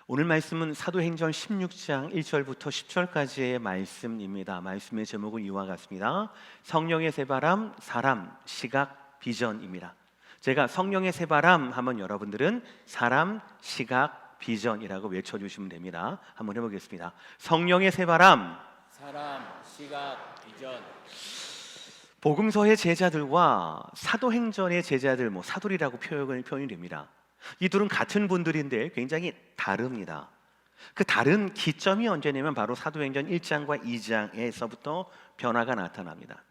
오늘 말씀은 사도행전 16장 1절부터 10절까지의 말씀입니다. 말씀의 제목은 이와 같습니다. 성령의 새바람, 사람, 시각, 비전입니다. 제가 성령의 새바람 하면 여러분들은 사람, 시각, 비전이라고 외쳐주시면 됩니다. 한번 해보겠습니다. 성령의 새바람, 사람, 시각, 비전. 복음서의 제자들과 사도행전의 제자들, 사도리라고 표현이 됩니다. 이 둘은 같은 분들인데 굉장히 다릅니다. 그 다른 기점이 언제냐면 바로 사도행전 1장과 2장에서부터 변화가 나타납니다.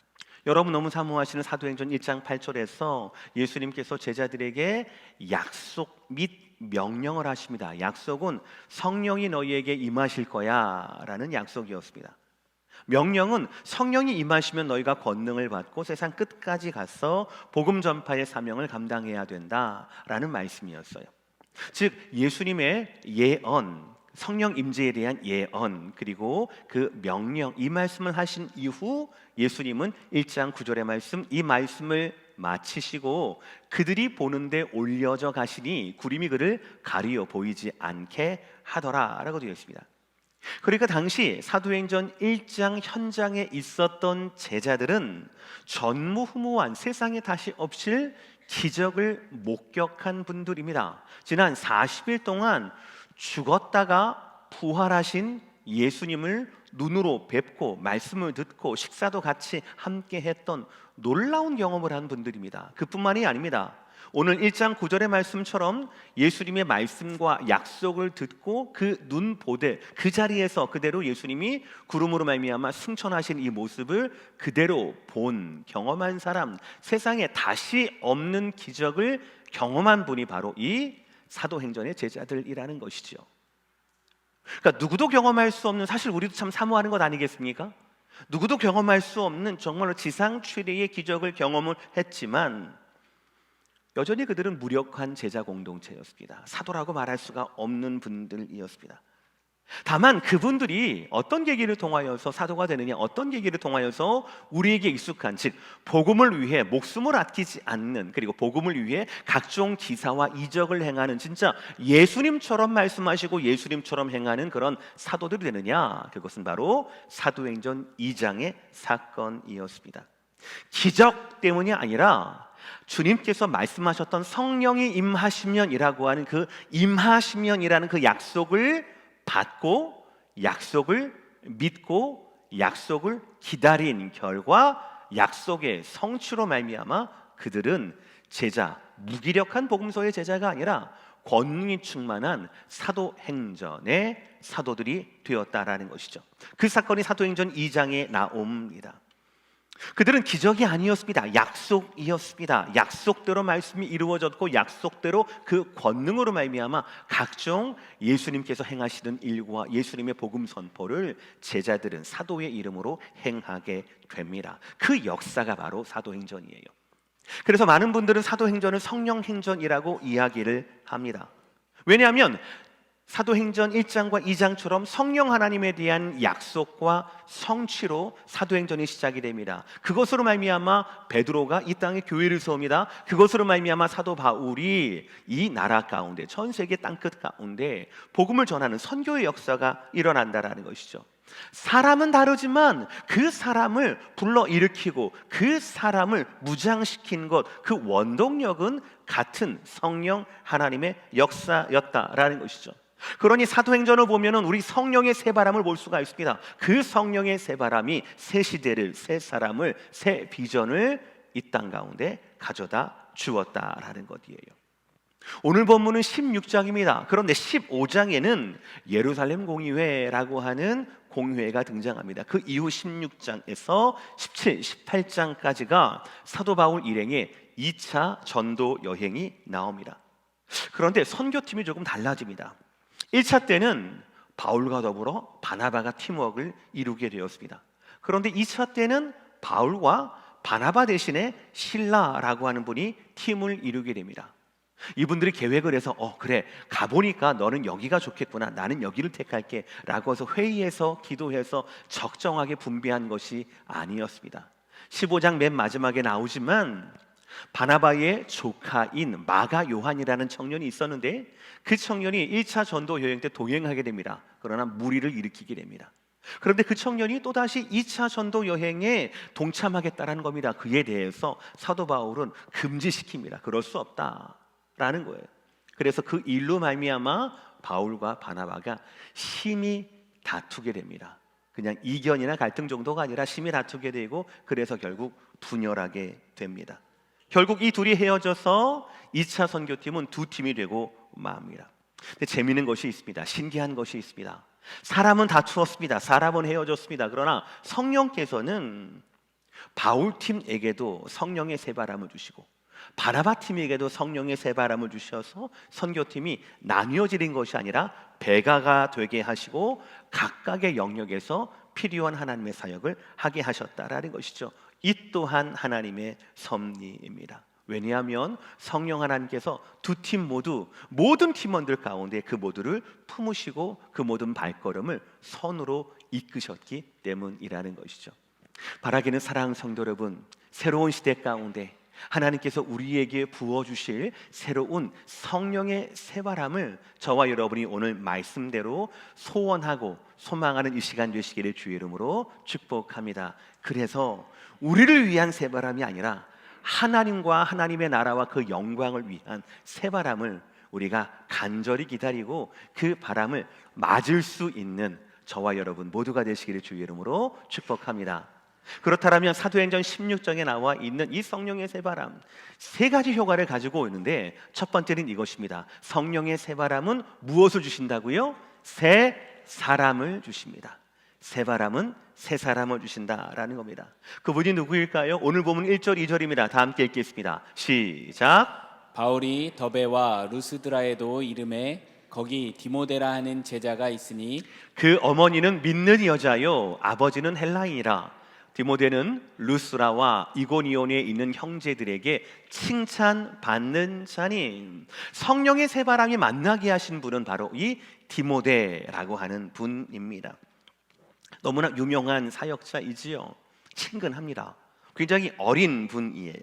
여러분 너무 사모하시는 사도행전 1장 8절에서 예수님께서 제자들에게 약속 및 명령을 하십니다. 약속은 성령이 너희에게 임하실 거야 라는 약속이었습니다. 명령은 성령이 임하시면 너희가 권능을 받고 세상 끝까지 가서 복음 전파의 사명을 감당해야 된다라는 말씀이었어요. 즉 예수님의 예언, 성령 임재에 대한 예언, 그리고 그 명령, 이 말씀을 하신 이후 예수님은 1장 9절의 말씀, 이 말씀을 마치시고 그들이 보는데 올려져 가시니 구름이 그를 가리어 보이지 않게 하더라라고 되어 있습니다. 그러니까 당시 사도행전 1장 현장에 있었던 제자들은 전무후무한 세상에 다시 없을 기적을 목격한 분들입니다. 지난 40일 동안 죽었다가 부활하신 예수님을 눈으로 뵙고 말씀을 듣고 식사도 같이 함께 했던 놀라운 경험을 한 분들입니다. 그뿐만이 아닙니다. 오늘 1장 9절의 말씀처럼 예수님의 말씀과 약속을 듣고 그 눈보대 그 자리에서 그대로 예수님이 구름으로 말미암아 승천하신 이 모습을 그대로 본 경험한 사람, 세상에 다시 없는 기적을 경험한 분이 바로 이 사도행전의 제자들이라는 것이죠. 그러니까 누구도 경험할 수 없는, 사실 우리도 참 사모하는 것 아니겠습니까? 누구도 경험할 수 없는 정말로 지상 최대의 기적을 경험을 했지만 여전히 그들은 무력한 제자 공동체였습니다. 사도라고 말할 수가 없는 분들이었습니다. 다만 그분들이 어떤 계기를 통하여서 사도가 되느냐, 어떤 계기를 통하여서 우리에게 익숙한, 즉 복음을 위해 목숨을 아끼지 않는, 그리고 복음을 위해 각종 기사와 이적을 행하는 진짜 예수님처럼 말씀하시고 예수님처럼 행하는 그런 사도들이 되느냐, 그것은 바로 사도행전 2장의 사건이었습니다. 기적 때문이 아니라 주님께서 말씀하셨던 성령이 임하시면이라고 하는 그 임하시면이라는 그 약속을 받고, 약속을 믿고, 약속을 기다린 결과 약속의 성취로 말미암아 그들은 제자, 무기력한 복음서의 제자가 아니라 권능이 충만한 사도행전의 사도들이 되었다라는 것이죠. 그 사건이 사도행전 2장에 나옵니다. 그들은 기적이 아니었습니다. 약속이었습니다. 약속대로 말씀이 이루어졌고 약속대로 그 권능으로 말미암아 각종 예수님께서 행하시는 일과 예수님의 복음 선포를 제자들은 사도의 이름으로 행하게 됩니다. 그 역사가 바로 사도행전이에요. 그래서 많은 분들은 사도행전을 성령행전이라고 이야기를 합니다. 왜냐하면 사도행전 1장과 2장처럼 성령 하나님에 대한 약속과 성취로 사도행전이 시작이 됩니다. 그것으로 말미암아 베드로가 이 땅에 교회를 세웁니다. 그것으로 말미암아 사도 바울이 이 나라 가운데, 전 세계 땅끝 가운데 복음을 전하는 선교의 역사가 일어난다라는 것이죠. 사람은 다르지만 그 사람을 불러일으키고 그 사람을 무장시킨 것, 그 원동력은 같은 성령 하나님의 역사였다라는 것이죠. 그러니 사도행전을 보면은 우리 성령의 새바람을 볼 수가 있습니다. 그 성령의 새바람이 새 시대를, 새 사람을, 새 비전을 이 땅 가운데 가져다 주었다라는 것이에요. 오늘 본문은 16장입니다. 그런데 15장에는 예루살렘 공의회라고 하는 공회가 등장합니다. 그 이후 16장에서 17, 18장까지가 사도 바울 일행의 2차 전도 여행이 나옵니다. 그런데 선교팀이 조금 달라집니다. 1차 때는 바울과 더불어 바나바가 팀워크를 이루게 되었습니다. 그런데 2차 때는 바울과 바나바 대신에 실라라고 하는 분이 팀을 이루게 됩니다. 이분들이 계획을 해서 그래, 가보니까 너는 여기가 좋겠구나, 나는 여기를 택할게 라고 해서 회의해서 기도해서 적정하게 분배한 것이 아니었습니다. 15장 맨 마지막에 나오지만 바나바의 조카인 마가 요한이라는 청년이 있었는데 그 청년이 1차 전도 여행 때 동행하게 됩니다. 그러나 무리를 일으키게 됩니다. 그런데 그 청년이 또다시 2차 전도 여행에 동참하겠다라는 겁니다. 그에 대해서 사도 바울은 금지시킵니다. 그럴 수 없다라는 거예요. 그래서 그 일로 말미암아 바울과 바나바가 심히 다투게 됩니다. 그냥 이견이나 갈등 정도가 아니라 심히 다투게 되고 그래서 결국 분열하게 됩니다. 결국 이 둘이 헤어져서 2차 선교팀은 두 팀이 되고 맙니다. 근데 재미있는 것이 있습니다. 신기한 것이 있습니다. 사람은 다투었습니다. 사람은 헤어졌습니다. 그러나 성령께서는 바울팀에게도 성령의 새바람을 주시고 바나바 팀에게도 성령의 새바람을 주셔서 선교팀이 나뉘어지는 것이 아니라 배가가 되게 하시고 각각의 영역에서 필요한 하나님의 사역을 하게 하셨다라는 것이죠. 이 또한 하나님의 섭리입니다. 왜냐하면 성령 하나님께서 두 팀 모두 모든 팀원들 가운데 그 모두를 품으시고 그 모든 발걸음을 선으로 이끄셨기 때문이라는 것이죠. 바라기는 사랑하는 성도 여러분, 새로운 시대 가운데 하나님께서 우리에게 부어주실 새로운 성령의 새바람을 저와 여러분이 오늘 말씀대로 소원하고 소망하는 이 시간 되시기를 주의 이름으로 축복합니다. 그래서 우리를 위한 새바람이 아니라 하나님과 하나님의 나라와 그 영광을 위한 새바람을 우리가 간절히 기다리고 그 바람을 맞을 수 있는 저와 여러분 모두가 되시기를 주의 이름으로 축복합니다. 그렇다면 사도행전 16장에 나와 있는 이 성령의 새바람 세 가지 효과를 가지고 있는데 첫 번째는 이것입니다. 성령의 새바람은 무엇을 주신다고요? 새 사람을 주십니다. 새바람은 새 사람을 주신다라는 겁니다. 그분이 누구일까요? 오늘 보면 1절 2절입니다. 다 함께 읽겠습니다. 시작. 바울이 더베와 루스드라에도 이름에 거기 디모데라 하는 제자가 있으니 그 어머니는 믿는 여자요 아버지는 헬라인이라. 디모데는 루스라와 이고니온에 있는 형제들에게 칭찬받는 자니. 성령의 새바람이 만나게 하신 분은 바로 이 디모데라고 하는 분입니다. 너무나 유명한 사역자이지요. 친근합니다. 굉장히 어린 분이에요.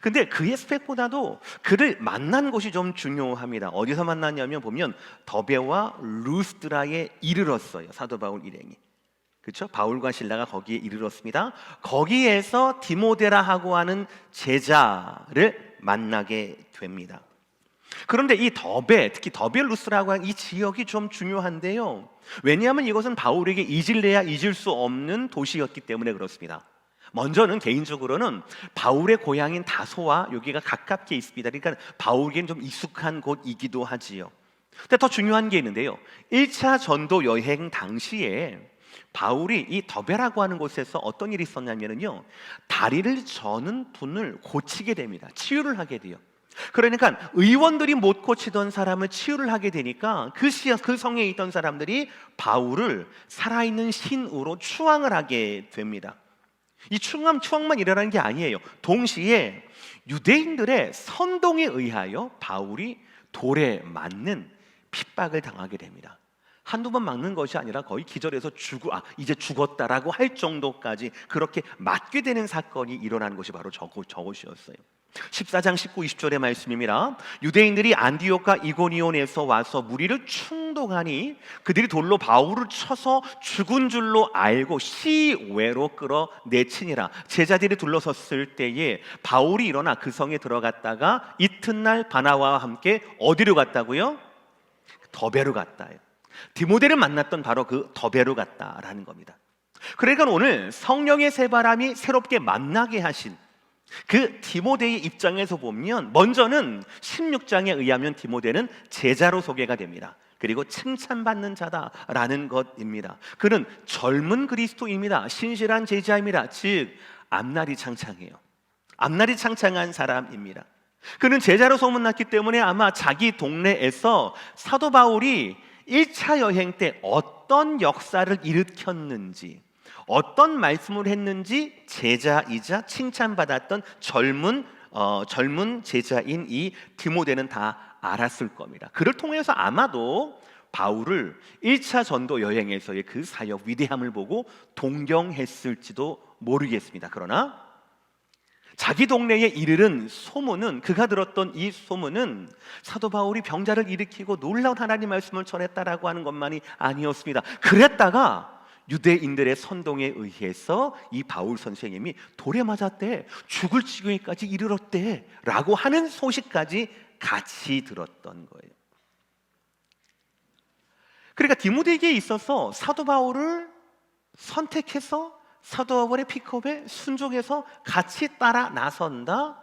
근데 그의 스펙보다도 그를 만난 곳이 좀 중요합니다. 어디서 만났냐면 보면 더베와 루스드라에 이르렀어요. 사도 바울 일행이. 그렇죠? 바울과 실라가 거기에 이르렀습니다. 거기에서 디모데라 하고 하는 제자를 만나게 됩니다. 그런데 이 더베, 특히 더베루스라고 하는 이 지역이 좀 중요한데요. 왜냐하면 이것은 바울에게 잊을래야 잊을 수 없는 도시였기 때문에 그렇습니다. 먼저는 개인적으로는 바울의 고향인 다소와 여기가 가깝게 있습니다. 그러니까 바울에게는 좀 익숙한 곳이기도 하지요. 근데 더 중요한 게 있는데요. 1차 전도 여행 당시에 바울이 이 더베라고 하는 곳에서 어떤 일이 있었냐면요, 다리를 저는 분을 고치게 됩니다. 치유를 하게 돼요. 그러니까 의원들이 못 고치던 사람을 치유를 하게 되니까 그 성에 있던 사람들이 바울을 살아있는 신으로 추앙을 하게 됩니다. 이 추앙만 일어나는 게 아니에요. 동시에 유대인들의 선동에 의하여 바울이 돌에 맞는 핍박을 당하게 됩니다. 한두 번 맞는 것이 아니라 거의 기절해서 이제 죽었다라고 할 정도까지 그렇게 맞게 되는 사건이 일어난 것이 바로 저것이었어요. 14장 19, 20절의 말씀입니다. 유대인들이 안디옥과 이고니온에서 와서 무리를 충동하니 그들이 돌로 바울을 쳐서 죽은 줄로 알고 시외로 끌어내치니라. 제자들이 둘러섰을 때에 바울이 일어나 그 성에 들어갔다가 이튿날 바나바와 함께 어디로 갔다고요? 더베로 갔다요. 디모데를 만났던 바로 그 더베로 갔다라는 겁니다. 그러니까 오늘 성령의 새바람이 새롭게 만나게 하신 그 디모데의 입장에서 보면 먼저는 16장에 의하면 디모데는 제자로 소개가 됩니다. 그리고 칭찬받는 자다라는 것입니다. 그는 젊은 그리스도입니다. 신실한 제자입니다. 즉 앞날이 창창해요. 앞날이 창창한 사람입니다. 그는 제자로 소문났기 때문에 아마 자기 동네에서 사도 바울이 1차 여행 때 어떤 역사를 일으켰는지, 어떤 말씀을 했는지 제자이자 칭찬받았던 젊은 제자인 이 디모데는 다 알았을 겁니다. 그를 통해서 아마도 바울을 1차 전도 여행에서의 그 사역 위대함을 보고 동경했을지도 모르겠습니다. 그러나 자기 동네에 이르른 소문은, 그가 들었던 이 소문은 사도 바울이 병자를 일으키고 놀라운 하나님 말씀을 전했다라고 하는 것만이 아니었습니다. 그랬다가 유대인들의 선동에 의해서 이 바울 선생님이 돌에 맞았대, 죽을 지경에까지 이르렀대 라고 하는 소식까지 같이 들었던 거예요. 그러니까 디모데에게 있어서 사도 바울을 선택해서 사도 바울의 픽업에 순종해서 같이 따라 나선다,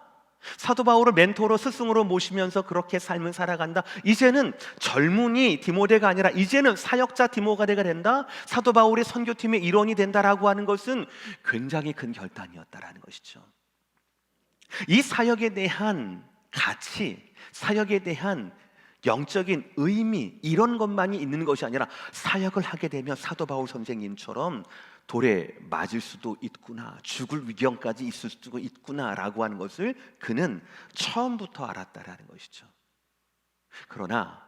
사도 바울을 멘토로 스승으로 모시면서 그렇게 삶을 살아간다, 이제는 젊은이 디모데가 아니라 이제는 사역자 디모데가 된다, 사도 바울의 선교팀의 일원이 된다라고 하는 것은 굉장히 큰 결단이었다라는 것이죠. 이 사역에 대한 가치, 사역에 대한 영적인 의미, 이런 것만이 있는 것이 아니라 사역을 하게 되면 사도 바울 선생님처럼 돌에 맞을 수도 있구나, 죽을 위경까지 있을 수도 있구나라고 하는 것을 그는 처음부터 알았다라는 것이죠. 그러나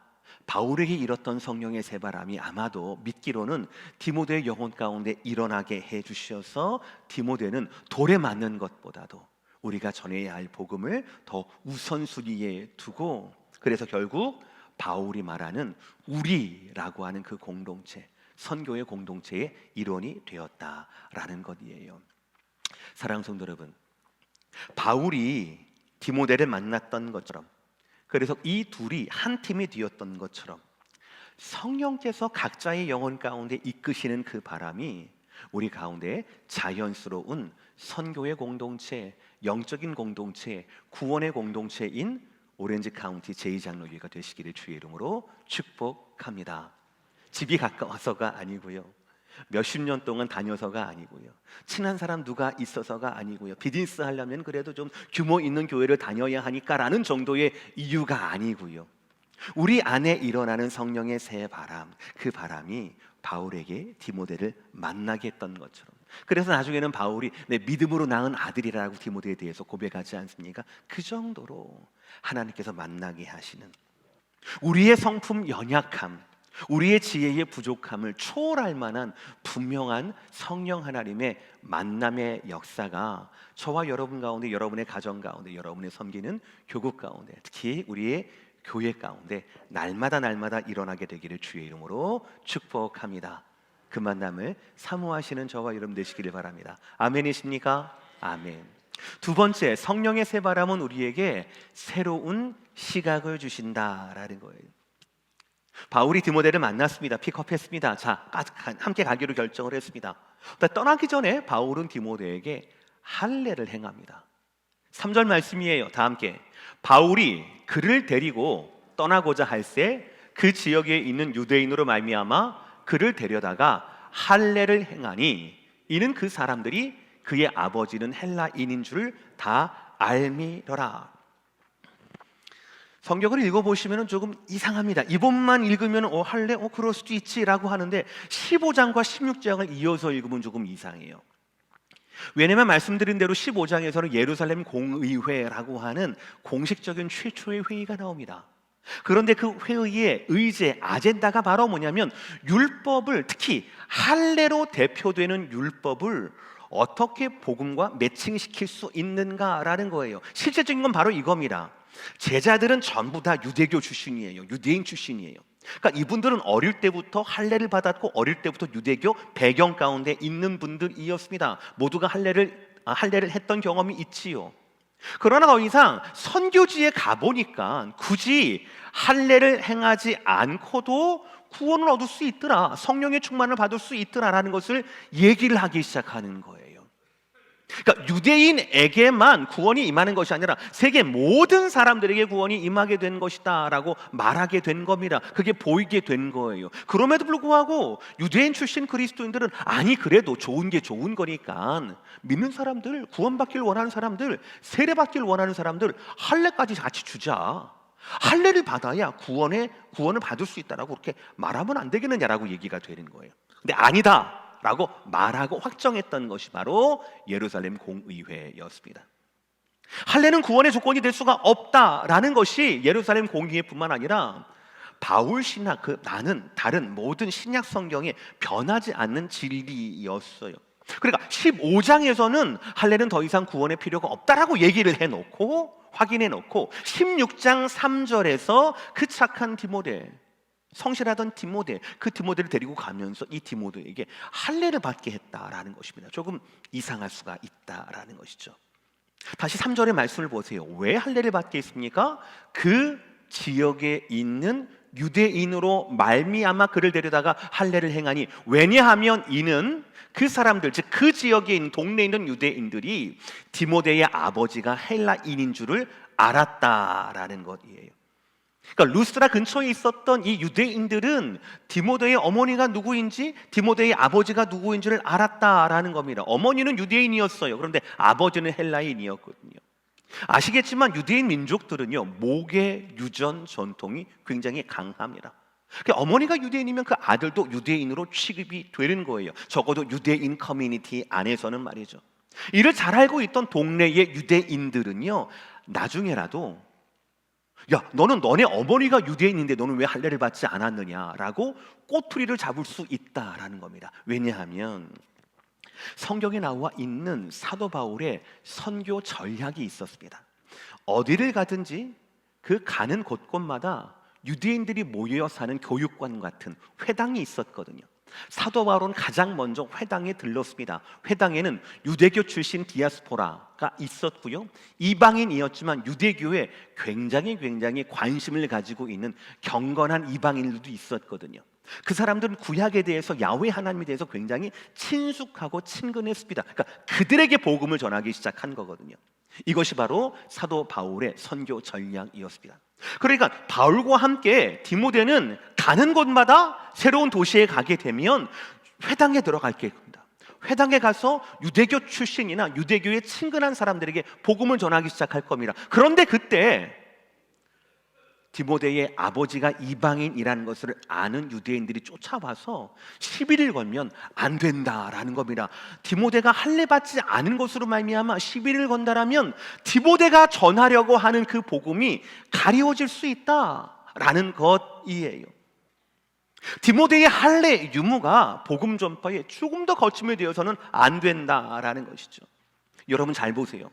바울에게 일었던 성령의 새바람이 아마도 믿기로는 디모데의 영혼 가운데 일어나게 해주셔서 디모데는 돌에 맞는 것보다도 우리가 전해야 할 복음을 더 우선순위에 두고, 그래서 결국 바울이 말하는 우리라고 하는 그 공동체, 선교의 공동체의 일원이 되었다라는 것이에요. 사랑하는 성도 여러분, 바울이 디모데를 만났던 것처럼, 그래서 이 둘이 한 팀이 되었던 것처럼 성령께서 각자의 영혼 가운데 이끄시는 그 바람이 우리 가운데 자연스러운 선교의 공동체, 영적인 공동체, 구원의 공동체인 오렌지 카운티 제2장로교회가 되시기를 주의 이름으로 축복합니다. 집이 가까워서가 아니고요, 몇십 년 동안 다녀서가 아니고요, 친한 사람 누가 있어서가 아니고요, 비즈니스 하려면 그래도 좀 규모 있는 교회를 다녀야 하니까라는 정도의 이유가 아니고요, 우리 안에 일어나는 성령의 새 바람, 그 바람이 바울에게 디모데를 만나게 했던 것처럼, 그래서 나중에는 바울이 내 믿음으로 낳은 아들이라고 디모데에 대해서 고백하지 않습니까? 그 정도로 하나님께서 만나게 하시는, 우리의 성품 연약함, 우리의 지혜의 부족함을 초월할 만한 분명한 성령 하나님의 만남의 역사가 저와 여러분 가운데, 여러분의 가정 가운데, 여러분의 섬기는 교국 가운데, 특히 우리의 교회 가운데 날마다 일어나게 되기를 주의 이름으로 축복합니다. 그 만남을 사모하시는 저와 여러분 되시기를 바랍니다. 아멘이십니까? 아멘. 두 번째, 성령의 새바람은 우리에게 새로운 시각을 주신다라는 거예요. 바울이 디모데를 만났습니다. 픽업했습니다. 자, 함께 가기로 결정을 했습니다. 떠나기 전에 바울은 디모데에게 할례를 행합니다. 3절 말씀이에요. 다 함께. 바울이 그를 데리고 떠나고자 할새 그 지역에 있는 유대인으로 말미암아 그를 데려다가 할례를 행하니 이는 그 사람들이 그의 아버지는 헬라인인 줄 다 알미러라. 성경을 읽어보시면 조금 이상합니다. 이 부분만 읽으면 할례? 그럴 수도 있지라고 하는데 15장과 16장을 이어서 읽으면 조금 이상해요. 왜냐하면 말씀드린 대로 15장에서는 예루살렘 공의회라고 하는 공식적인 최초의 회의가 나옵니다. 그런데 그 회의의 의제, 아젠다가 바로 뭐냐면 율법을, 특히 할례로 대표되는 율법을 어떻게 복음과 매칭시킬 수 있는가라는 거예요. 실제적인 건 바로 이겁니다. 제자들은 전부 다 유대교 출신이에요. 유대인 출신이에요. 그러니까 이분들은 어릴 때부터 할례를 받았고 어릴 때부터 유대교 배경 가운데 있는 분들이었습니다. 모두가 할례를 했던 경험이 있지요. 그러나 더 이상 선교지에 가보니까 굳이 할례를 행하지 않고도 구원을 얻을 수 있더라, 성령의 충만을 받을 수 있더라라는 것을 얘기를 하기 시작하는 거예요. 그러니까 유대인에게만 구원이 임하는 것이 아니라 세계 모든 사람들에게 구원이 임하게 된 것이다 라고 말하게 된 겁니다. 그게 보이게 된 거예요. 그럼에도 불구하고 유대인 출신 그리스도인들은 아니 그래도 좋은 게 좋은 거니까 믿는 사람들, 구원받길 원하는 사람들, 세례받길 원하는 사람들 할례까지 같이 주자, 할례를 받아야 구원을 받을 수 있다라고 그렇게 말하면 안 되겠느냐라고 얘기가 되는 거예요. 근데 아니다 라고 말하고 확정했던 것이 바로 예루살렘 공의회였습니다. 할례는 구원의 조건이 될 수가 없다라는 것이 예루살렘 공의회뿐만 아니라 바울 신학, 나는 다른 모든 신약 성경에 변하지 않는 진리였어요. 그러니까 15장에서는 할례는 더 이상 구원의 필요가 없다라고 얘기를 해놓고 확인해 놓고 16장 3절에서 그 착한 디모데, 성실하던 디모데, 그 디모데를 데리고 가면서 이 디모데에게 할례를 받게 했다라는 것입니다. 조금 이상할 수가 있다라는 것이죠. 다시 3절의 말씀을 보세요. 왜 할례를 받게 했습니까? 그 지역에 있는 유대인으로 말미암아 그를 데려다가 할례를 행하니, 왜냐하면 이는 그 사람들, 즉 그 지역에 있는 동네에 있는 유대인들이 디모데의 아버지가 헬라인인 줄을 알았다라는 것이에요. 그러니까 루스드라 근처에 있었던 이 유대인들은 디모데의 어머니가 누구인지, 디모데의 아버지가 누구인지를 알았다라는 겁니다. 어머니는 유대인이었어요. 그런데 아버지는 헬라인이었거든요. 아시겠지만 유대인 민족들은요, 목의 유전 전통이 굉장히 강합니다. 그러니까 어머니가 유대인이면 그 아들도 유대인으로 취급이 되는 거예요. 적어도 유대인 커뮤니티 안에서는 말이죠. 이를 잘 알고 있던 동네의 유대인들은요, 나중에라도 야, 너는 너네 어머니가 유대인인데 너는 왜 할례를 받지 않았느냐라고 꼬투리를 잡을 수 있다라는 겁니다. 왜냐하면 성경에 나와 있는 사도 바울의 선교 전략이 있었습니다. 어디를 가든지 그 가는 곳곳마다 유대인들이 모여 사는 교육관 같은 회당이 있었거든요. 사도 바울은 가장 먼저 회당에 들렀습니다. 회당에는 유대교 출신 디아스포라가 있었고요, 이방인이었지만 유대교에 굉장히 관심을 가지고 있는 경건한 이방인들도 있었거든요. 그 사람들은 구약에 대해서, 야훼 하나님에 대해서 굉장히 친숙하고 친근했습니다. 그러니까 그들에게 복음을 전하기 시작한 거거든요. 이것이 바로 사도 바울의 선교 전략이었습니다. 그러니까 바울과 함께 디모데는 가는 곳마다 새로운 도시에 가게 되면 회당에 들어갈게 됩니다. 회당에 가서 유대교 출신이나 유대교에 친근한 사람들에게 복음을 전하기 시작할 겁니다. 그런데 그때 디모데의 아버지가 이방인이라는 것을 아는 유대인들이 쫓아와서 시비를 걸면 안 된다라는 겁니다. 디모데가 할례 받지 않은 것으로 말미암아 시비를 건다라면 디모데가 전하려고 하는 그 복음이 가리워질 수 있다라는 것이에요. 디모데의 할례 유무가 복음 전파에 조금 더 거침이 되어서는 안 된다라는 것이죠. 여러분 잘 보세요.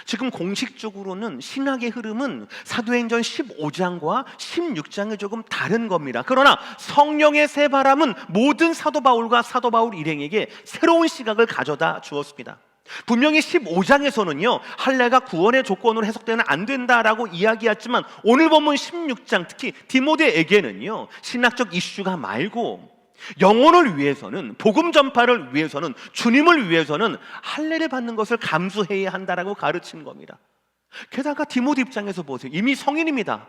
지금 공식적으로는 신학의 흐름은 사도행전 15장과 16장이 조금 다른 겁니다. 그러나 성령의 새 바람은 모든 사도 바울과 사도 바울 일행에게 새로운 시각을 가져다 주었습니다. 분명히 15장에서는요, 할례가 구원의 조건으로 해석되면 안 된다라고 이야기했지만 오늘 본문 16장, 특히 디모데에게는요, 신학적 이슈가 말고 영혼을 위해서는, 복음 전파를 위해서는, 주님을 위해서는 할례를 받는 것을 감수해야 한다라고 가르친 겁니다. 게다가 디모데 입장에서 보세요. 이미 성인입니다.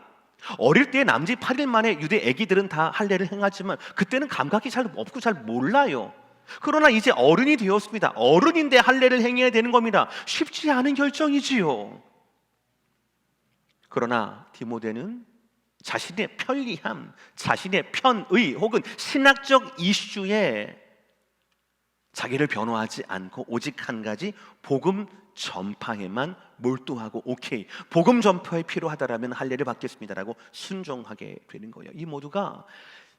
어릴 때 남짓 8일 만에 유대 애기들은 다 할례를 행하지만 그때는 감각이 잘 없고 잘 몰라요. 그러나 이제 어른이 되었습니다. 어른인데 할례를 행해야 되는 겁니다. 쉽지 않은 결정이지요. 그러나 디모데는 자신의 편리함, 자신의 편의 혹은 신학적 이슈에 자기를 변호하지 않고 오직 한 가지, 복음 전파에만 몰두하고 오케이, 복음 전파에 필요하다라면 할례를 받겠습니다라고 순종하게 되는 거예요. 이 모두가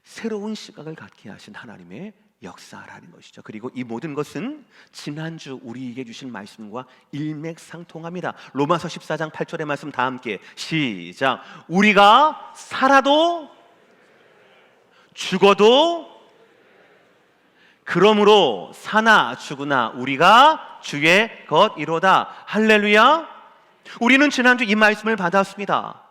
새로운 시각을 갖게 하신 하나님의 역사라는 것이죠. 그리고 이 모든 것은 지난주 우리에게 주신 말씀과 일맥상통합니다. 로마서 14장 8절의 말씀 다 함께 시작. 우리가 살아도 죽어도 그러므로 사나 죽으나 우리가 주의 것이로다. 할렐루야. 우리는 지난주 이 말씀을 받았습니다.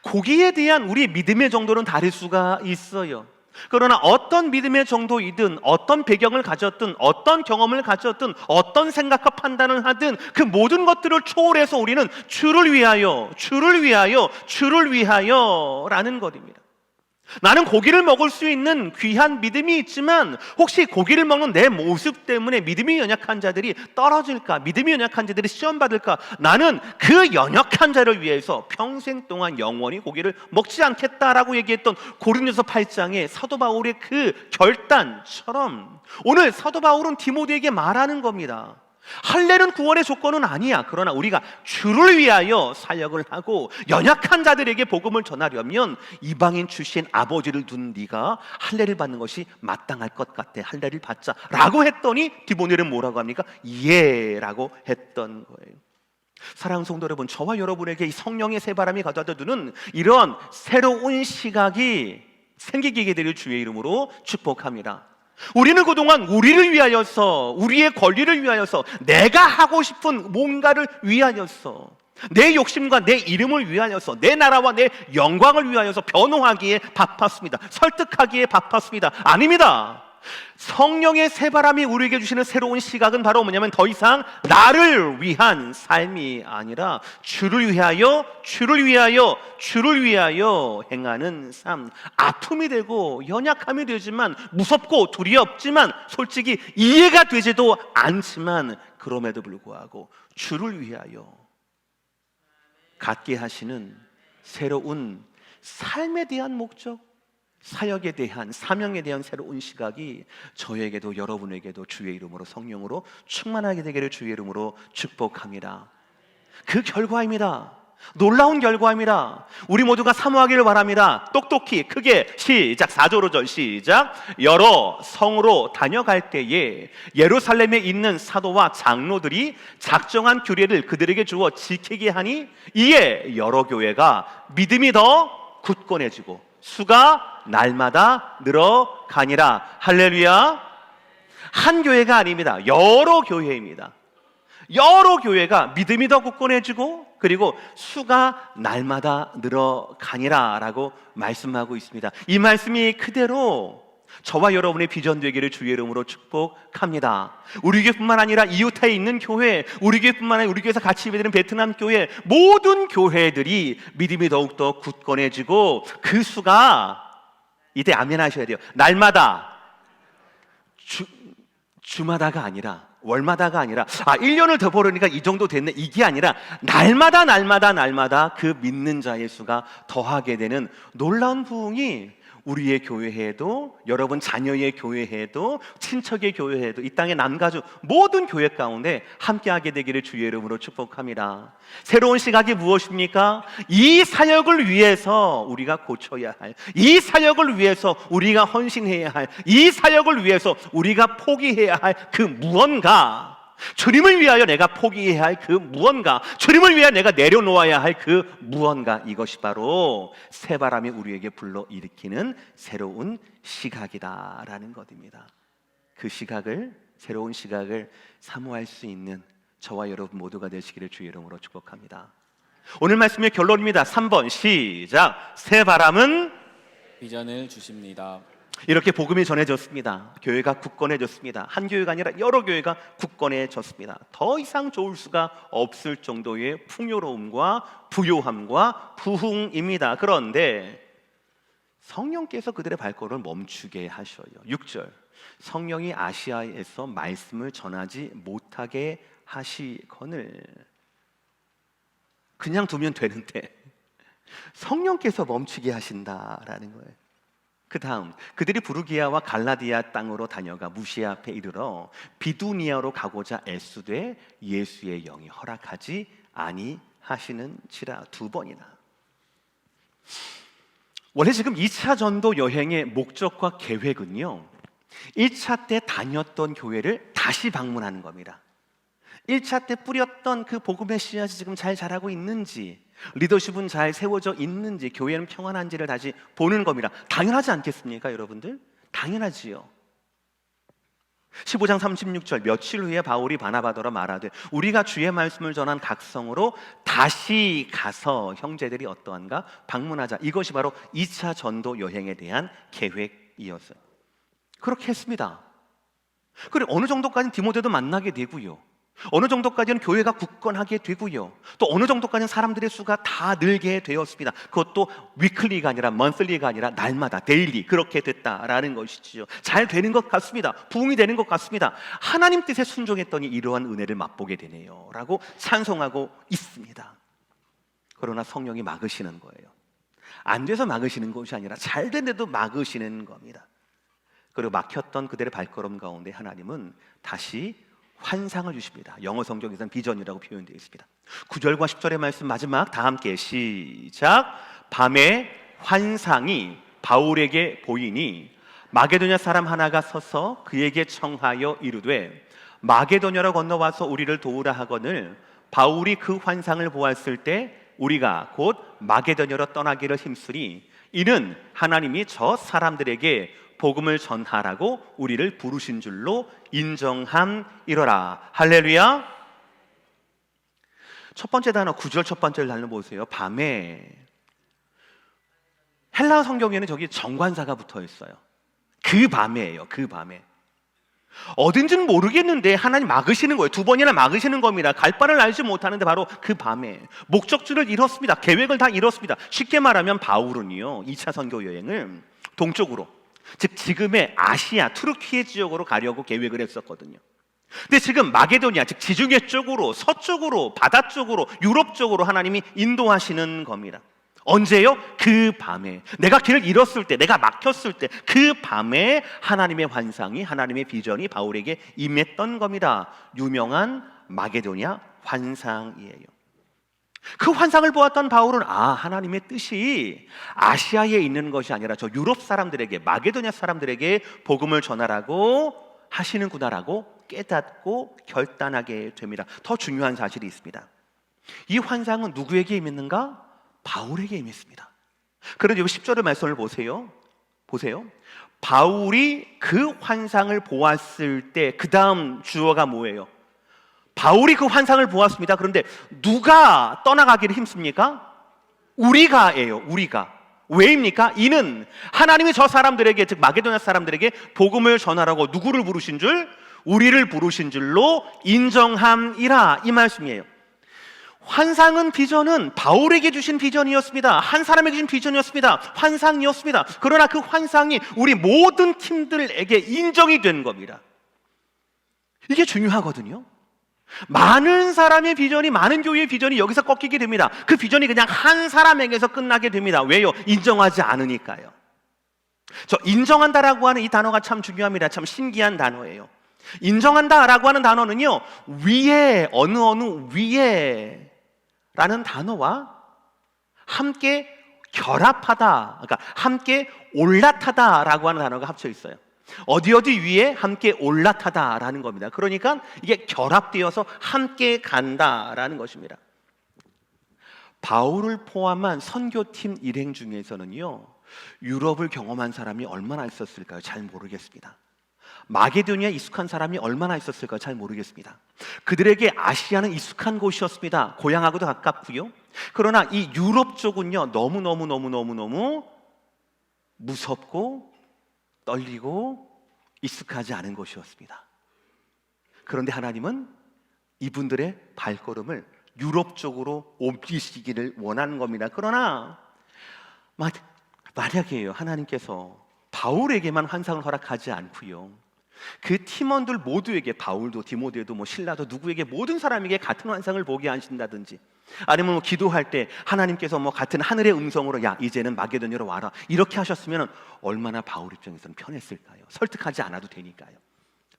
거기에 대한 우리 믿음의 정도는 다를 수가 있어요. 그러나 어떤 믿음의 정도이든, 어떤 배경을 가졌든, 어떤 경험을 가졌든, 어떤 생각과 판단을 하든 그 모든 것들을 초월해서 우리는 주를 위하여, 주를 위하여, 주를 위하여 라는 것입니다. 나는 고기를 먹을 수 있는 귀한 믿음이 있지만 혹시 고기를 먹는 내 모습 때문에 믿음이 연약한 자들이 떨어질까? 믿음이 연약한 자들이 시험받을까? 나는 그 연약한 자를 위해서 평생 동안 영원히 고기를 먹지 않겠다라고 얘기했던 고린도서 8장의 사도 바울의 그 결단처럼 오늘 사도 바울은 디모데에게 말하는 겁니다. 할례는 구원의 조건은 아니야. 그러나 우리가 주를 위하여 사역을 하고 연약한 자들에게 복음을 전하려면 이방인 출신 아버지를 둔 네가 할례를 받는 것이 마땅할 것 같아. 할례를 받자 라고 했더니 디모데는 뭐라고 합니까? 예 라고 했던 거예요. 사랑하는 성도 여러분, 저와 여러분에게 이 성령의 새바람이 가져다 주는 이런 새로운 시각이 생기게 되기를 주의 이름으로 축복합니다. 우리는 그동안 우리를 위하여서, 우리의 권리를 위하여서, 내가 하고 싶은 뭔가를 위하여서, 내 욕심과 내 이름을 위하여서, 내 나라와 내 영광을 위하여서 변호하기에 바빴습니다. 설득하기에 바빴습니다. 아닙니다. 성령의 새바람이 우리에게 주시는 새로운 시각은 바로 뭐냐면 더 이상 나를 위한 삶이 아니라 주를 위하여, 주를 위하여, 주를 위하여 행하는 삶. 아픔이 되고 연약함이 되지만, 무섭고 두렵지만, 솔직히 이해가 되지도 않지만, 그럼에도 불구하고 주를 위하여 갖게 하시는 새로운 삶에 대한 목적, 사역에 대한, 사명에 대한 새로운 시각이 저에게도 여러분에게도 주의 이름으로, 성령으로 충만하게 되기를 주의 이름으로 축복합니다. 그 결과입니다. 놀라운 결과입니다. 우리 모두가 사모하기를 바랍니다. 똑똑히 크게 시작. 4절로절 시작. 여러 성으로 다녀갈 때에 예루살렘에 있는 사도와 장로들이 작정한 규례를 그들에게 주어 지키게 하니 이에 여러 교회가 믿음이 더 굳건해지고 수가 날마다 늘어가니라. 할렐루야. 한 교회가 아닙니다. 여러 교회입니다. 여러 교회가 믿음이 더 굳건해지고 그리고 수가 날마다 늘어가니라 라고 말씀하고 있습니다. 이 말씀이 그대로 저와 여러분의 비전 되기를 주의 이름으로 축복합니다. 우리 교회뿐만 아니라 이웃타에 있는 교회, 우리 교회뿐만 아니라 우리 교회에서 같이 예배드리는 베트남 교회, 모든 교회들이 믿음이 더욱더 굳건해지고 그 수가, 이때 아멘 하셔야 돼요. 날마다, 주마다가 아니라, 월마다가 아니라 1년을 더 벌으니까 이 정도 됐네, 이게 아니라 날마다 그 믿는 자의 수가 더하게 되는 놀라운 부흥이 우리의 교회에도, 여러분 자녀의 교회에도, 친척의 교회에도, 이 땅의 남가주 모든 교회 가운데 함께하게 되기를 주의 이름으로 축복합니다. 새로운 시각이 무엇입니까? 이 사역을 위해서 우리가 고쳐야 할, 이 사역을 위해서 우리가 헌신해야 할, 이 사역을 위해서 우리가 포기해야 할 그 무언가, 주님을 위하여 내가 포기해야 할 그 무언가, 주님을 위하여 내가 내려놓아야 할 그 무언가, 이것이 바로 새바람이 우리에게 불러일으키는 새로운 시각이다라는 것입니다. 그 시각을, 새로운 시각을 사모할 수 있는 저와 여러분 모두가 되시기를 주의 이름으로 축복합니다. 오늘 말씀의 결론입니다. 3번 시작. 새바람은 비전을 주십니다. 이렇게 복음이 전해졌습니다. 교회가 굳건해졌습니다. 한 교회가 아니라 여러 교회가 굳건해졌습니다. 더 이상 좋을 수가 없을 정도의 풍요로움과 부요함과 부흥입니다. 그런데 성령께서 그들의 발걸음을 멈추게 하셔요. 6절, 성령이 아시아에서 말씀을 전하지 못하게 하시거늘. 그냥 두면 되는데 성령께서 멈추게 하신다라는 거예요. 그 다음 그들이 부르기아와 갈라디아 땅으로 다녀가 무시아 앞에 이르러 비두니아로 가고자 애쓰되 예수의 영이 허락하지 아니하시는지라. 2번이나. 원래 지금 2차 전도 여행의 목적과 계획은요, 1차 때 다녔던 교회를 다시 방문하는 겁니다. 1차 때 뿌렸던 그 복음의 씨앗이 지금 잘 자라고 있는지, 리더십은 잘 세워져 있는지, 교회는 평안한지를 다시 보는 겁니다. 당연하지 않겠습니까, 여러분들? 당연하지요. 15장 36절, 며칠 후에 바울이 바나바더러 말하되 우리가 주의 말씀을 전한 각 성으로 다시 가서 형제들이 어떠한가 방문하자. 이것이 바로 2차 전도 여행에 대한 계획이었어요. 그렇게 했습니다. 그리고 어느 정도까지는 디모데도 만나게 되고요, 어느 정도까지는 교회가 굳건하게 되고요, 또 어느 정도까지는 사람들의 수가 다 늘게 되었습니다. 그것도 위클리가 아니라 먼슬리가 아니라 날마다, 데일리 그렇게 됐다라는 것이지요. 잘 되는 것 같습니다. 부흥이 되는 것 같습니다. 하나님 뜻에 순종했더니 이러한 은혜를 맛보게 되네요 라고 찬송하고 있습니다. 그러나 성령이 막으시는 거예요. 안 돼서 막으시는 것이 아니라 잘 된데도 막으시는 겁니다. 그리고 막혔던 그들의 발걸음 가운데 하나님은 다시 환상을 주십니다. 영어 성경에서는 비전이라고 표현되어 있습니다. 9절과 10절의 말씀 마지막 다 함께 시작. 밤에 환상이 바울에게 보이니 마게도냐 사람 하나가 서서 그에게 청하여 이르되 마게도냐로 건너와서 우리를 도우라 하거늘 바울이 그 환상을 보았을 때 우리가 곧 마게도냐로 떠나기를 힘쓰니 이는 하나님이 저 사람들에게 복음을 전하라고 우리를 부르신 줄로 인정함이로라. 할렐루야. 첫 번째 단어 9절 첫 번째 단어 보세요. 밤에. 헬라 성경에는 저기 정관사가 붙어 있어요. 그 밤에예요. 그 밤에. 어딘지는 모르겠는데 하나님 막으시는 거예요. 두 번이나 막으시는 겁니다. 갈 바를 알지 못하는데 바로 그 밤에 목적지를 잃었습니다. 계획을 다 잃었습니다. 쉽게 말하면 바울은요 2차 선교 여행을 동쪽으로, 즉 지금의 아시아 투르키예 지역으로 가려고 계획을 했었거든요. 근데 지금 마게도니아, 즉 지중해 쪽으로, 서쪽으로, 바다 쪽으로, 유럽 쪽으로 하나님이 인도하시는 겁니다. 언제요? 그 밤에. 내가 길을 잃었을 때, 내가 막혔을 때, 그 밤에 하나님의 환상이, 하나님의 비전이 바울에게 임했던 겁니다. 유명한 마게도니아 환상이에요. 그 환상을 보았던 바울은 하나님의 뜻이 아시아에 있는 것이 아니라 저 유럽 사람들에게, 마게도니아 사람들에게 복음을 전하라고 하시는구나라고 깨닫고 결단하게 됩니다. 더 중요한 사실이 있습니다. 이 환상은 누구에게 임했는가? 바울에게 임했습니다. 그런데 10절의 말씀을 보세요. 바울이 그 환상을 보았을 때 그 다음 주어가 뭐예요? 바울이 그 환상을 보았습니다. 그런데 누가 떠나가기를 힘씁니까? 우리가예요. 우리가. 왜입니까? 이는 하나님이 저 사람들에게, 즉 마게도냐 사람들에게 복음을 전하라고 누구를 부르신 줄? 우리를 부르신 줄로 인정함이라, 이 말씀이에요. 환상은, 비전은 바울에게 주신 비전이었습니다. 한 사람에게 주신 비전이었습니다. 환상이었습니다. 그러나 그 환상이 우리 모든 팀들에게 인정이 된 겁니다. 이게 중요하거든요. 많은 사람의 비전이, 많은 교회의 비전이 여기서 꺾이게 됩니다. 그 비전이 그냥 한 사람에게서 끝나게 됩니다. 왜요? 인정하지 않으니까요. 저 인정한다라고 하는 이 단어가 참 중요합니다. 참 신기한 단어예요. 인정한다라고 하는 단어는요, 위에, 어느 위에 라는 단어와 함께 결합하다, 그러니까 함께 올라타다라고 하는 단어가 합쳐 있어요. 어디 위에 함께 올라타다라는 겁니다. 그러니까 이게 결합되어서 함께 간다라는 것입니다. 바울을 포함한 선교팀 일행 중에서는요, 유럽을 경험한 사람이 얼마나 있었을까요? 잘 모르겠습니다. 마게도니아에 익숙한 사람이 얼마나 있었을까요? 잘 모르겠습니다. 그들에게 아시아는 익숙한 곳이었습니다. 고향하고도 가깝고요. 그러나 이 유럽 쪽은요, 너무 무섭고 떨리고 익숙하지 않은 곳이었습니다. 그런데 하나님은 이분들의 발걸음을 유럽 쪽으로 옮기시기를 원하는 겁니다. 그러나 만약에요, 하나님께서 바울에게만 환상을 허락하지 않고요, 그 팀원들 모두에게, 바울도 디모데도 신라도 누구에게, 모든 사람에게 같은 환상을 보게 하신다든지, 아니면 기도할 때 하나님께서 같은 하늘의 음성으로 야 이제는 마게도냐로 와라 이렇게 하셨으면 얼마나 바울 입장에서는 편했을까요? 설득하지 않아도 되니까요.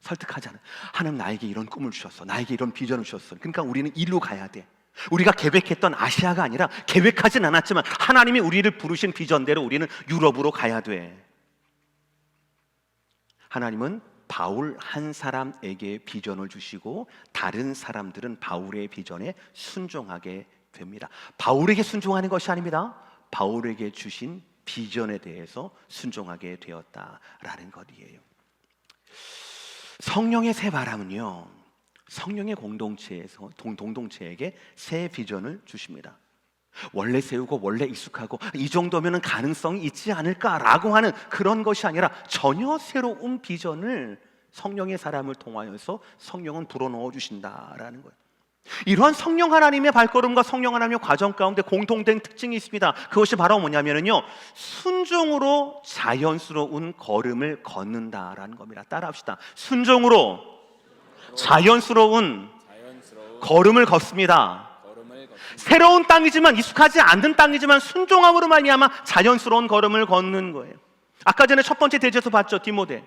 설득하지 않아. 하나님 나에게 이런 꿈을 주셨어, 나에게 이런 비전을 주셨어. 그러니까 우리는 일로 가야 돼. 우리가 계획했던 아시아가 아니라, 계획하진 않았지만 하나님이 우리를 부르신 비전대로 우리는 유럽으로 가야 돼. 하나님은 바울 한 사람에게 비전을 주시고 다른 사람들은 바울의 비전에 순종하게 됩니다. 바울에게 순종하는 것이 아닙니다. 바울에게 주신 비전에 대해서 순종하게 되었다라는 것이에요. 성령의 새 바람은요, 성령의 공동체에게 새 비전을 주십니다. 원래 세우고 원래 익숙하고 이 정도면 가능성이 있지 않을까라고 하는 그런 것이 아니라 전혀 새로운 비전을 성령의 사람을 통하여서 성령은 불어넣어 주신다라는 거예요. 이러한 성령 하나님의 발걸음과 성령 하나님의 과정 가운데 공통된 특징이 있습니다. 그것이 바로 뭐냐면요, 순종으로 자연스러운 걸음을 걷는다라는 겁니다. 따라합시다. 순종으로 자연스러운 걸음을 걷습니다. 새로운 땅이지만, 익숙하지 않는 땅이지만 순종함으로 말미암아 자연스러운 걸음을 걷는 거예요. 아까 전에 첫 번째 대제에서 봤죠, 디모데.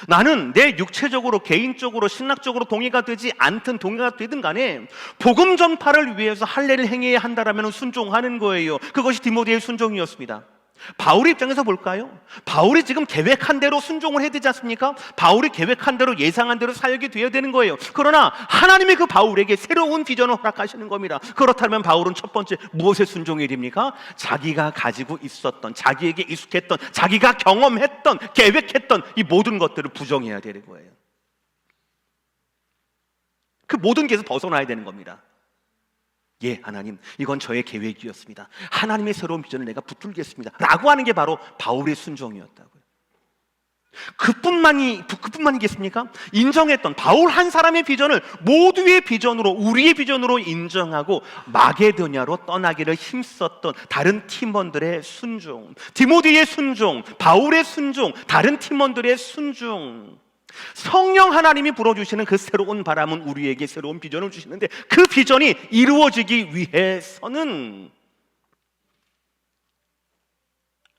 나는 내 육체적으로 개인적으로 신학적으로 동의가 되지 않든 동의가 되든 간에 복음 전파를 위해서 할례를 행해야 한다라면 순종하는 거예요. 그것이 디모데의 순종이었습니다. 바울의 입장에서 볼까요? 바울이 지금 계획한 대로 순종을 해야 되지 않습니까? 바울이 계획한 대로 예상한 대로 사역이 되어야 되는 거예요. 그러나 하나님이 그 바울에게 새로운 비전을 허락하시는 겁니다. 그렇다면 바울은 첫 번째 무엇에 순종해야 됩니까? 자기가 가지고 있었던, 자기에게 익숙했던, 자기가 경험했던, 계획했던 이 모든 것들을 부정해야 되는 거예요. 그 모든 것에서 벗어나야 되는 겁니다. 예, 하나님, 이건 저의 계획이었습니다. 하나님의 새로운 비전을 내가 붙들겠습니다 라고 하는 게 바로 바울의 순종이었다고요. 그뿐만이겠습니까? 인정했던 바울 한 사람의 비전을 모두의 비전으로, 우리의 비전으로 인정하고 마게도냐로 떠나기를 힘썼던 다른 팀원들의 순종, 디모데의 순종, 바울의 순종, 다른 팀원들의 순종, 성령 하나님이 불어주시는 그 새로운 바람은 우리에게 새로운 비전을 주시는데 그 비전이 이루어지기 위해서는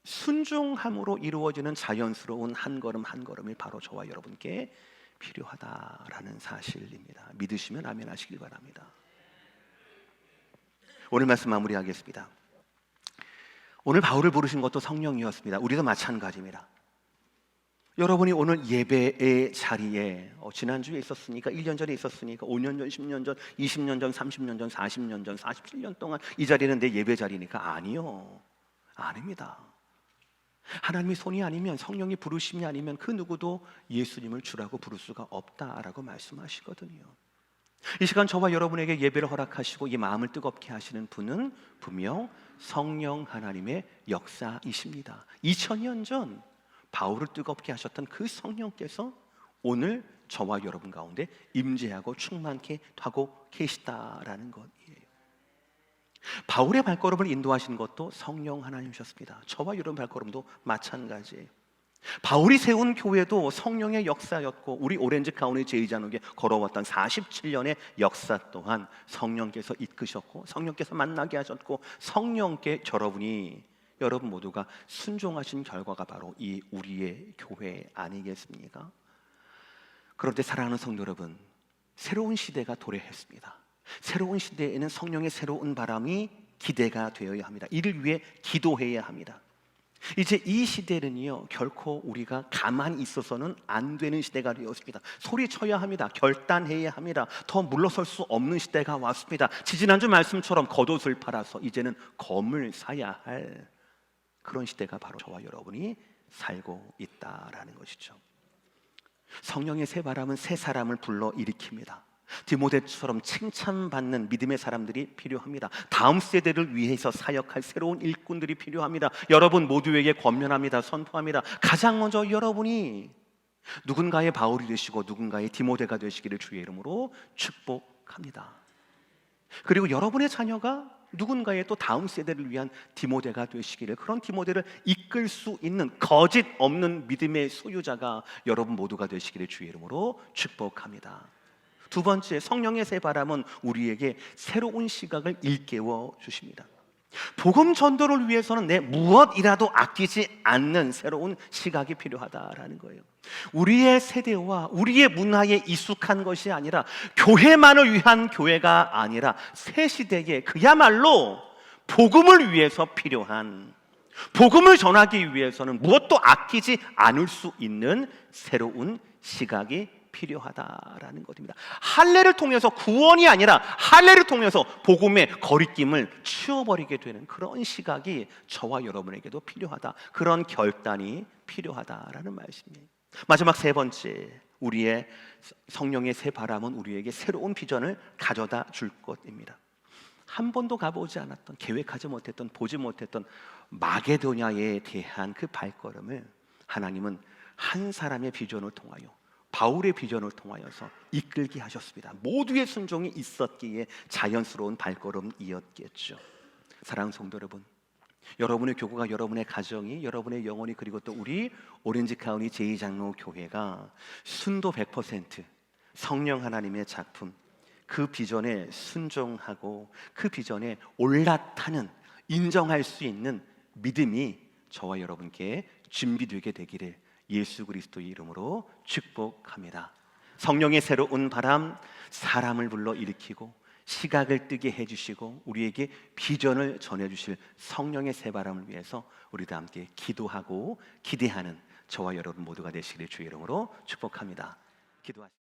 순종함으로 이루어지는 자연스러운 한 걸음 한 걸음이 바로 저와 여러분께 필요하다라는 사실입니다. 믿으시면 아멘 하시길 바랍니다. 오늘 말씀 마무리하겠습니다. 오늘 바울을 부르신 것도 성령이었습니다. 우리도 마찬가지입니다. 여러분이 오늘 예배의 자리에 지난주에 있었으니까 1년 전에 있었으니까 5년 전, 10년 전, 20년 전, 30년 전, 40년 전, 47년 동안 이 자리는 내 예배 자리니까 아니요. 아닙니다. 하나님이 손이 아니면, 성령이 부르심이 아니면 그 누구도 예수님을 주라고 부를 수가 없다라고 말씀하시거든요. 이 시간 저와 여러분에게 예배를 허락하시고 이 마음을 뜨겁게 하시는 분은 분명 성령 하나님의 역사이십니다. 2000년 전 바울을 뜨겁게 하셨던 그 성령께서 오늘 저와 여러분 가운데 임재하고 충만케 하고 계시다라는 것이에요. 바울의 발걸음을 인도하신 것도 성령 하나님이셨습니다. 저와 여러분 발걸음도 마찬가지예요. 바울이 세운 교회도 성령의 역사였고 우리 오렌지 카운티 제2장로교에 걸어왔던 47년의 역사 또한 성령께서 이끄셨고 성령께서 만나게 하셨고 성령께 여러분 모두가 순종하신 결과가 바로 이 우리의 교회 아니겠습니까? 그런데 사랑하는 성도 여러분, 새로운 시대가 도래했습니다. 새로운 시대에는 성령의 새로운 바람이 기대가 되어야 합니다. 이를 위해 기도해야 합니다. 이제 이 시대는요 결코 우리가 가만히 있어서는 안 되는 시대가 되었습니다. 소리쳐야 합니다. 결단해야 합니다. 더 물러설 수 없는 시대가 왔습니다. 지지난주 말씀처럼 겉옷을 팔아서 이제는 검을 사야 할 그런 시대가 바로 저와 여러분이 살고 있다라는 것이죠. 성령의 새 바람은 새 사람을 불러 일으킵니다. 디모데처럼 칭찬받는 믿음의 사람들이 필요합니다. 다음 세대를 위해서 사역할 새로운 일꾼들이 필요합니다. 여러분 모두에게 권면합니다. 선포합니다. 가장 먼저 여러분이 누군가의 바울이 되시고 누군가의 디모데가 되시기를 주의 이름으로 축복합니다. 그리고 여러분의 자녀가 누군가의 또 다음 세대를 위한 디모데가 되시기를, 그런 디모데를 이끌 수 있는 거짓 없는 믿음의 소유자가 여러분 모두가 되시기를 주의 이름으로 축복합니다. 두 번째, 성령의 새 바람은 우리에게 새로운 시각을 일깨워 주십니다. 복음 전도를 위해서는 내 무엇이라도 아끼지 않는 새로운 시각이 필요하다라는 거예요. 우리의 세대와 우리의 문화에 익숙한 것이 아니라, 교회만을 위한 교회가 아니라 새 시대에 그야말로 복음을 위해서 필요한, 복음을 전하기 위해서는 무엇도 아끼지 않을 수 있는 새로운 시각이 필요하다라는 것입니다. 할례를 통해서 구원이 아니라 할례를 통해서 복음의 거리낌을 치워버리게 되는 그런 시각이 저와 여러분에게도 필요하다. 그런 결단이 필요하다라는 말씀이에요. 마지막 세 번째, 우리의 성령의 새 바람은 우리에게 새로운 비전을 가져다 줄 것입니다. 한 번도 가보지 않았던, 계획하지 못했던, 보지 못했던 마게도냐에 대한 그 발걸음을 하나님은 한 사람의 비전을 통하여, 바울의 비전을 통하여서 이끌게 하셨습니다. 모두의 순종이 있었기에 자연스러운 발걸음이었겠죠. 사랑하는 성도 여러분, 여러분의 교구가, 여러분의 가정이, 여러분의 영혼이, 그리고 또 우리 오렌지 카운티 제2장로 교회가 순도 100% 성령 하나님의 작품, 그 비전에 순종하고 그 비전에 올라타는, 인정할 수 있는 믿음이 저와 여러분께 준비되게 되기를 예수 그리스도의 이름으로 축복합니다. 성령의 새로운 바람, 사람을 불러 일으키고 시각을 뜨게 해주시고 우리에게 비전을 전해주실 성령의 새바람을 위해서 우리도 함께 기도하고 기대하는 저와 여러분 모두가 되시기를 주의 이름으로 축복합니다. 기도하십시오.